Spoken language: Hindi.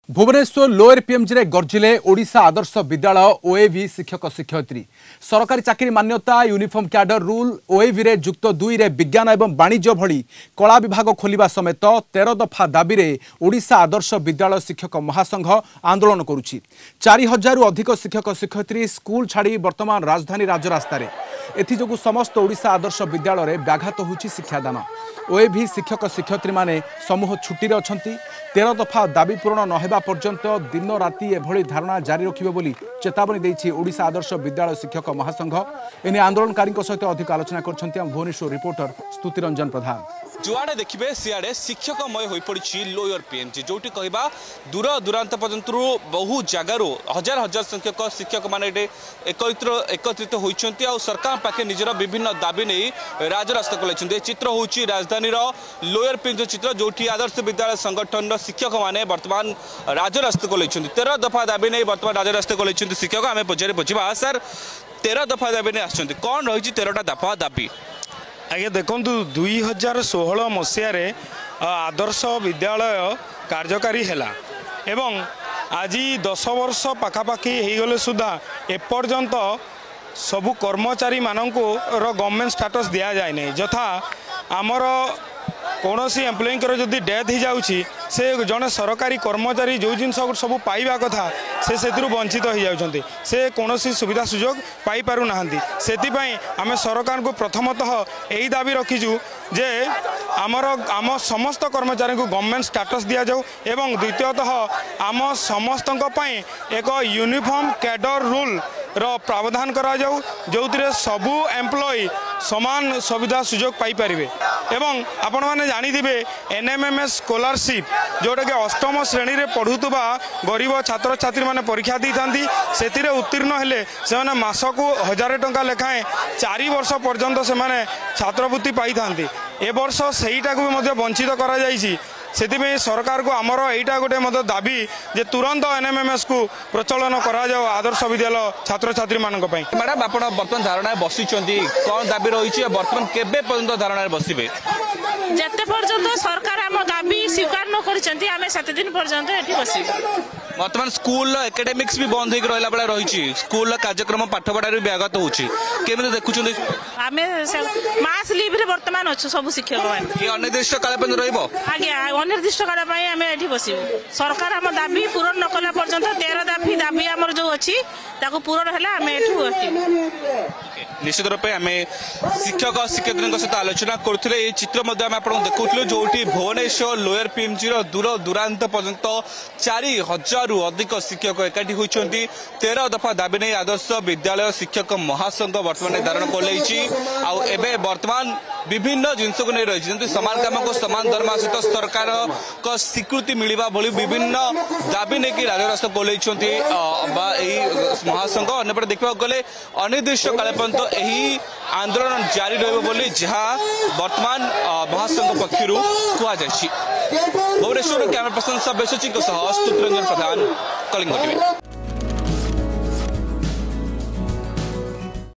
भुवनेश्वर लोअर पीएमजी रे गर्जिले ओडिशा आदर्श विद्यालय ओएवी शिक्षक शिक्षयित्री सरकारी चाकरी मान्यता यूनिफॉर्म कैडर रूल ओएवी रे युक्त 2 रे विज्ञान एवं वाणिज्य भली कला विभाग खोलिबा समेत 13 दफा दाबी रे ओडिशा आदर्श विद्यालय शिक्षक महासंघ आंदोलन करुछि। 4000 रु अधिक शिक्षक शिक्षयित्री स्कूल छाड़ी वर्तमान राजधानी राजरास्ता एथिजोगु समस्त ओडिशा आदर्श विद्यालय रे व्याघात होछि शिक्षादान। ओएवी शिक्षक शिक्षयित्री माने समूह छुट्टी रे अछंती। 13 दफा दाबी पूरण नहेबा पर्यंत दिन राति एभली धारणा जारी रखिबे बोली चेतावनी देछि ओडिशा आदर्श विद्यालय शिक्षक महासंघ। एने आंदोलनकारी सहित अधिक आलोचना करछंती हम भुवनेश्वर रिपोर्टर स्तुति रंजन प्रधान। जुआड़े देखिए सियाड़े शिक्षकमय हो पड़ी लोअर पीएमजी जोटी कहवा दूर दूरांत पर्यंत बहु जगार हजार हजार संख्यक शिक्षक मैंने एकत्रित होती सरकार पाखे निजर विभिन्न दाबी नहीं राजरास्ता कले चित्र हूँ राजधानी लोअर पीएमजी चित्र जोटी आदर्श विद्यालय संगठन शिक्षक मैंने वर्तमान राजरास्ता कले 13 दफा दाबी नहीं वर्तमान राजरास्ता कले शिक्षक आम पचारे पचिबा सर 13 दफा दाबी नहीं आसुँच कौन रही 13टा दफा दाबी आज्ञा देखु 2016 मसीह आदर्श विद्यालय कार्यकारी है एवं आज 10 वर्ष पाखापाखि होगले सुधा एपर्यंत सबू कर्मचारी मानक गवर्नमेंट स्टेटस दि जाए नहीं यथा आमर कौन एम्प्लॉई जदि डेथ हो जाऊँगी से जड़े सरकारी कर्मचारी जो जिन सब पाइबा कथा से वंचित हो जाती से कौन सुविधा सुजोग पाई पारु नाहंती। सेतिपई आमे सरकार को प्रथमतः यही दाबी रखीजु जे आम समस्त कर्मचारी को गवर्नमेंट स्टेटस दि जाऊ एवं द्वितीयतः आम समस्त एक यूनिफॉर्म कैडर रूल रो प्रावधान करा जाऊ जो सबू एम्प्लॉई समान सुविधा सुजोग पाई परिबे एवं आपण माने जानी दिबे एनएमएमएस स्कॉलरशिप जोटा कि अष्टम श्रेणी रे पढ़ुतबा गरीब छात्र छात्री माने परीक्षा दी थांती सेतिरे उत्तीर्ण हेले से माने मासकु 1000 टंका लेखाएं 4 वर्ष पर्यंत से माने छात्रवृत्ति पाई थांती। ए वर्ष सेहीटा को भी मध्य वंचित करा जायछि। सेतिबे सरकार को आमर एटा गोटे मध्य दाबी जे तुरंत एनएमएमएस को प्रचलन करा जाओ आदर्श विद्यालय छात्र छात्री मानक पई। मैडम आपण वर्तमान धारणा बसिचंती कोन दाबी रहिछि वर्तमान केबे पर्यंत धारणा बसिबे जते पर्यंत सरकार आम दाबी स्वीकार न करिसंती आमे 7 दिन पर्यंत एठी बसिबे। वर्तमान स्कूल एकेडमिक्स भी बंद होकर रहा बेला रही स्कूल कार्यक्रम पाठपढ़ा भी व्याघात होची केमे देखुछन आमे मास लीव रे वर्तमान अच्छु सब शिक्षक मान अनिर्दिष्ट काल पर रहइबो आज्ञा अनिर्दिष्ट काल पई आमे एठी बसिबो। सरकार हम दाबी पूर्ण न कला पर्यंत 13 दाबी हमर जो अछि ताको पूर्ण हैला आमे एठु हटिबो। निश्चित रूप से आम शिक्षक शिक्षयित्री सहित आलोचना करुले ये चित्र आपको देखुलु जोटी भुवनेश्वर लोअर पीएमजी दूर दूरांत पर्यंत 4000 रु अधिक शिक्षक एकाठी होती 13 दफा दाबी नहीं आदर्श विद्यालय शिक्षक महासंघ वर्तमान धारण कर वर्तमान विभिन्न जिनस को नहीं रही समान काम को समान दरमा सहित सरकार को स्वीकृति मिलवा भली विभिन्न दाबी नहीं राजरास्ता कोल महासंघ अंपटे देखा गले अनिर्दिष्ट काल पर्यंत यही आंदोलन जारी रही जहाँ वर्तमान महासंघ पक्षर कहुई। भुवनेश्वर कैमरा पर्सन सब्यसची स्तुति रंजन प्रधान कलिंग टीवी।